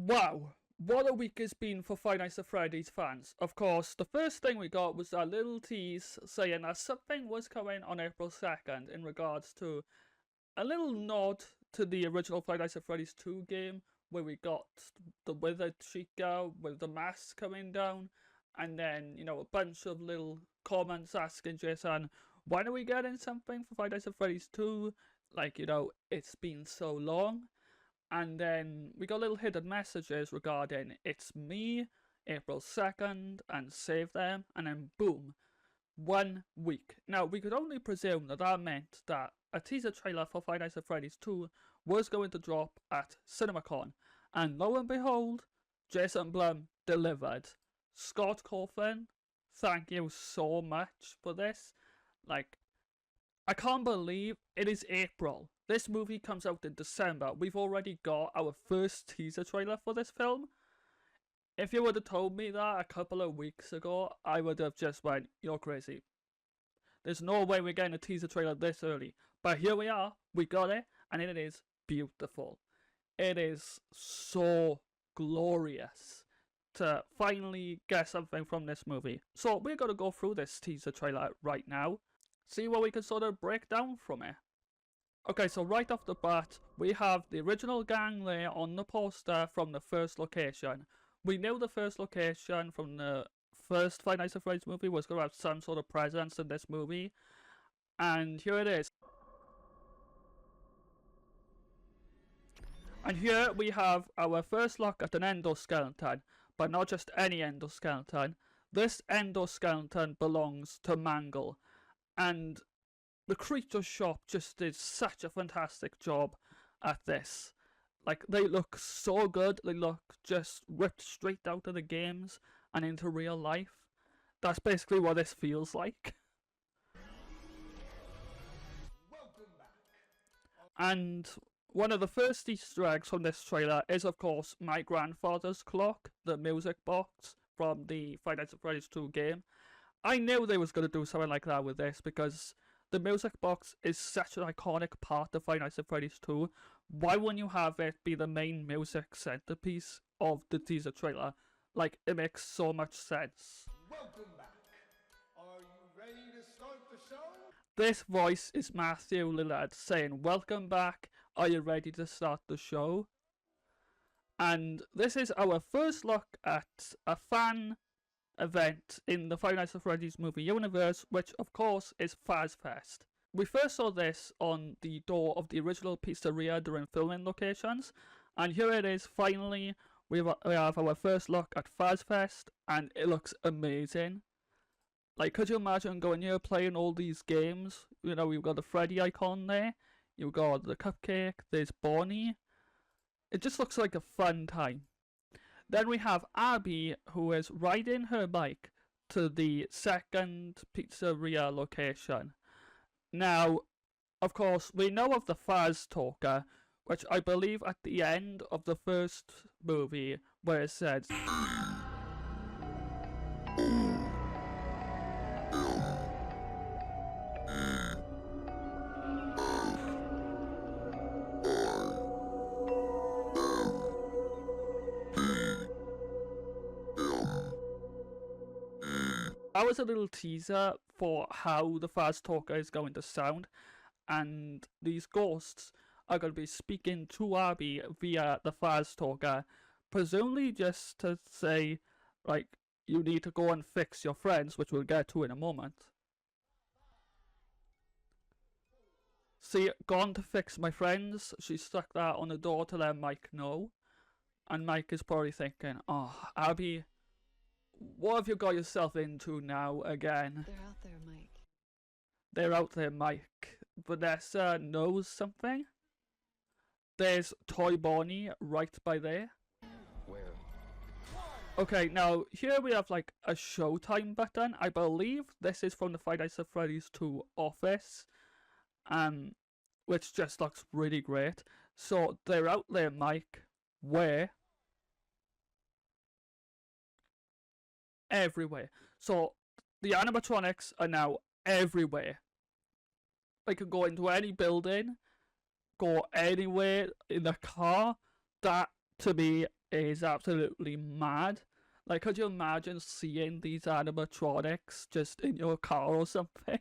Wow, what a week it's been for Five Nights at Freddy's fans. Of course, the first thing we got was that little tease saying that something was coming on April 2nd in regards to a little nod to the original Five Nights at Freddy's 2 game, where we got the withered Chica with the mask coming down, and then, a bunch of little comments asking Jason, when are we getting something for Five Nights at Freddy's 2? Like, it's been so long. And then we got little hidden messages regarding It's Me, April 2nd, and Save Them, and then boom, 1 week. Now, we could only presume that that meant that a teaser trailer for Five Nights at Freddy's 2 was going to drop at CinemaCon, and lo and behold, Jason Blum delivered. Scott Cawthon, thank you so much for this. Like, I can't believe it is April. This movie comes out in December. We've already got our first teaser trailer for this film. If you would have told me that a couple of weeks ago, I would have just went, you're crazy. There's no way we're getting a teaser trailer this early. But here we are. We got it. And it is beautiful. It is so glorious to finally get something from this movie. So we're going to go through this teaser trailer right now. See what we can sort of break down from it. Okay, so right off the bat, we have the original gang there on the poster from the first location. We knew the first location from the first Five Nights at Freddy's movie was going to have some sort of presence in this movie. And here it is. And here we have our first look at an endoskeleton, but not just any endoskeleton. This endoskeleton belongs to Mangle. And the Creature Shop just did such a fantastic job at this. Like, they look so good. They look just ripped straight out of the games and into real life. That's basically what this feels like. And one of the first Easter eggs from this trailer is, of course, my grandfather's clock, the music box from the Five Nights at Freddy's 2 game. I knew they was going to do something like that with this because the music box is such an iconic part of Five Nights at Freddy's 2. Why wouldn't you have it be the main music centerpiece of the teaser trailer? Like, it makes so much sense. Welcome back. Are you ready to start the show? This voice is Matthew Lillard saying, welcome back, are you ready to start the show? And this is our first look at a fan event in the Five Nights at Freddy's movie universe, which of course is Fazfest. We first saw this on the door of the original pizzeria during filming locations, and here it is finally. We have our first look at Fazfest, and it looks amazing. Like, could you imagine going here playing all these games? You've got the Freddy icon there, you've got the cupcake, there's Bonnie. It just looks like a fun time. Then we have Abby, who is riding her bike to the second pizzeria location. Now, of course, we know of the Faz Talker, which I believe at the end of the first movie, where it says, that was a little teaser for how the Faz Talker is going to sound, and these ghosts are going to be speaking to Abby via the Faz Talker, presumably just to say, like, you need to go and fix your friends, which we'll get to in a moment. See, gone to fix my friends. She stuck that on the door to let Mike know, and Mike is probably thinking, oh, Abby, what have you got yourself into now again? They're out there, Mike. They're out there, Mike. Vanessa knows something. There's Toy Bonnie right by there. Where? Okay, now here we have like a Showtime button. I believe this is from the Five Nights at Freddy's 2 office. Which just looks really great. So they're out there, Mike. Where? Everywhere. So the animatronics are now everywhere. They can go into any building, go anywhere in the car. That to me is absolutely mad. Like, could you imagine seeing these animatronics just in your car or something?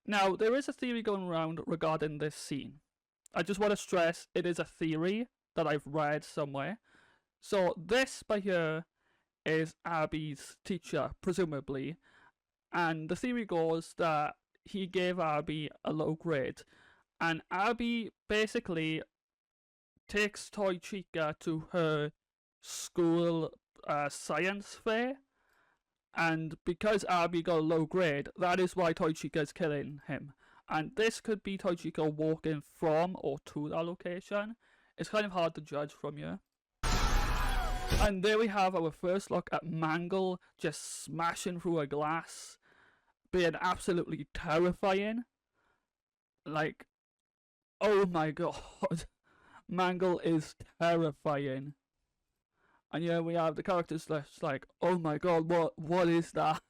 Now, there is a theory going around regarding this scene. I just want to stress it is a theory that I've read somewhere. So, this by here is Abby's teacher, presumably, and the theory goes that he gave Abby a low grade, and Abby basically takes Toy Chica to her school science fair, and because Abby got a low grade, that is why Toy Chica is killing him. And this could be Toy Chica walking from or to that location. It's kind of hard to judge from here. And there we have our first look at Mangle just smashing through a glass, being absolutely terrifying. Like, oh my god, Mangle is terrifying. And yeah, we have the characters just like, oh my god, what is that?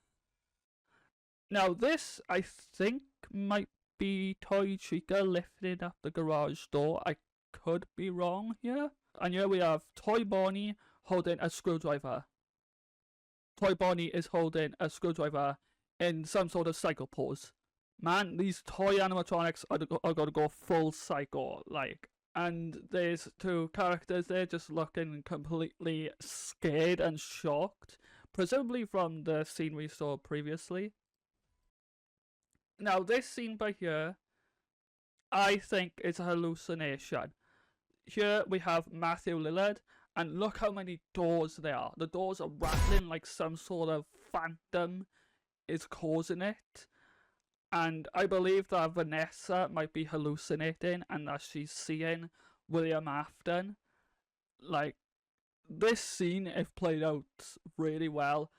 Now this, I think, might be Toy Chica lifting up the garage door. I could be wrong here. And here we have Toy Bonnie holding a screwdriver. Toy Bonnie is holding a screwdriver in some sort of psycho pose. Man, these toy animatronics are gonna go full psycho, like. And there's two characters there just looking completely scared and shocked, presumably from the scene we saw previously. Now this scene by here, I think is a hallucination. Here we have Matthew Lillard, and look how many doors there are. The doors are rattling like some sort of phantom is causing it. And I believe that Vanessa might be hallucinating and that she's seeing William Afton. Like, this scene, if played out really well,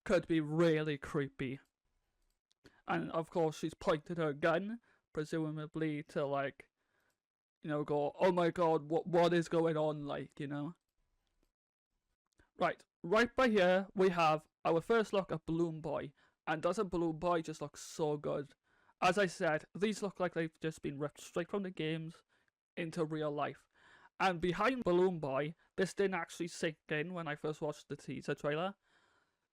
could be really creepy. And of course, she's pointed her gun, presumably to, like, you know, go, oh my god, what is going on, like, you know? Right by here, we have our first look at Balloon Boy. And doesn't Balloon Boy just look so good? As I said, these look like they've just been ripped straight from the games into real life. And behind Balloon Boy, this didn't actually sink in when I first watched the teaser trailer.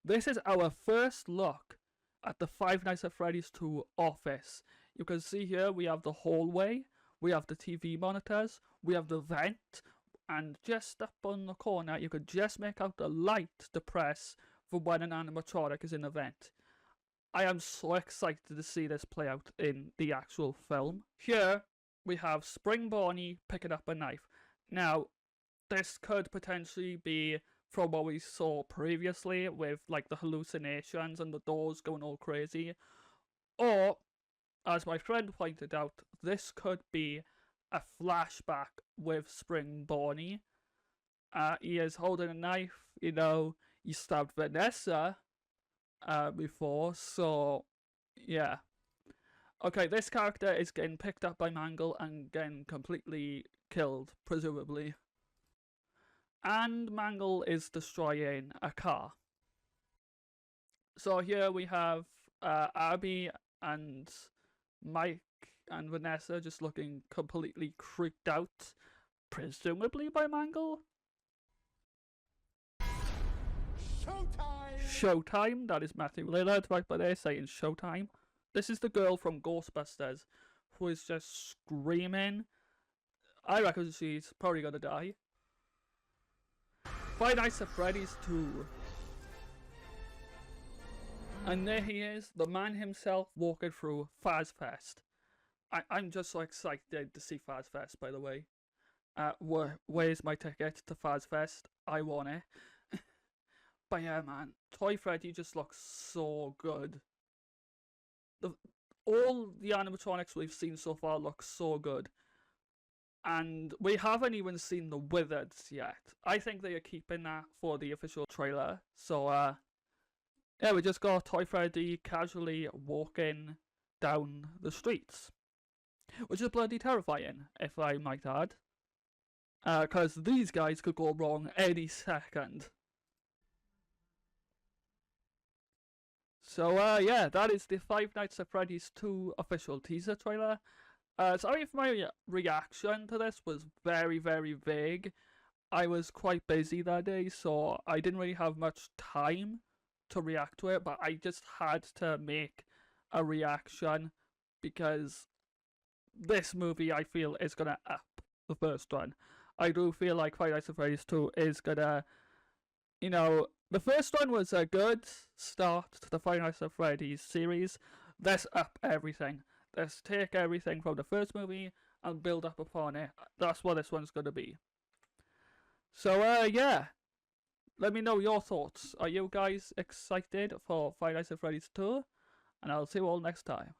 This is our first look at the Five Nights at Freddy's 2 office. You can see here we have the hallway, we have the TV monitors, we have the vent, and just up on the corner you could just make out the light to press for when an animatronic is in the vent. I am so excited to see this play out in the actual film. Here, we have Spring Bonnie picking up a knife. Now, this could potentially be from what we saw previously with like the hallucinations and the doors going all crazy. Or, as my friend pointed out, this could be a flashback with Spring Bonnie. He is holding a knife, you know, he stabbed Vanessa before, so yeah. Okay, this character is getting picked up by Mangle and getting completely killed, presumably. And Mangle is destroying a car. So here we have Abby and Mike and Vanessa just looking completely creeped out, presumably by Mangle. Showtime, that is Matthew Lillard right by there saying Showtime. This is the girl from Ghostbusters who is just screaming. I reckon she's probably gonna die. Five Nights at Freddy's 2. And there he is, the man himself walking through Fazfest. I'm just so excited to see Fazfest, by the way. Where's my ticket to Fazfest? I want it. But yeah, man, Toy Freddy just looks so good. All the animatronics we've seen so far look so good. And we haven't even seen the Wizards yet. I think they are keeping that for the official trailer. So, yeah, we just got Toy Freddy casually walking down the streets. Which is bloody terrifying, if I might add. Because these guys could go wrong any second. So, yeah, that is the Five Nights at Freddy's 2 official teaser trailer. Sorry if my reaction to this was very, very vague. I was quite busy that day, so I didn't really have much time to react to it, but I just had to make a reaction because this movie, I feel, is gonna up the first one. I do feel like Five Nights at Freddy's 2 is gonna, the first one was a good start to the Five Nights at Freddy's series. Let's up everything. Let's take everything from the first movie and build up upon it. That's what this one's gonna be. So, yeah. Let me know your thoughts. Are you guys excited for Five Nights at Freddy's 2? And I'll see you all next time.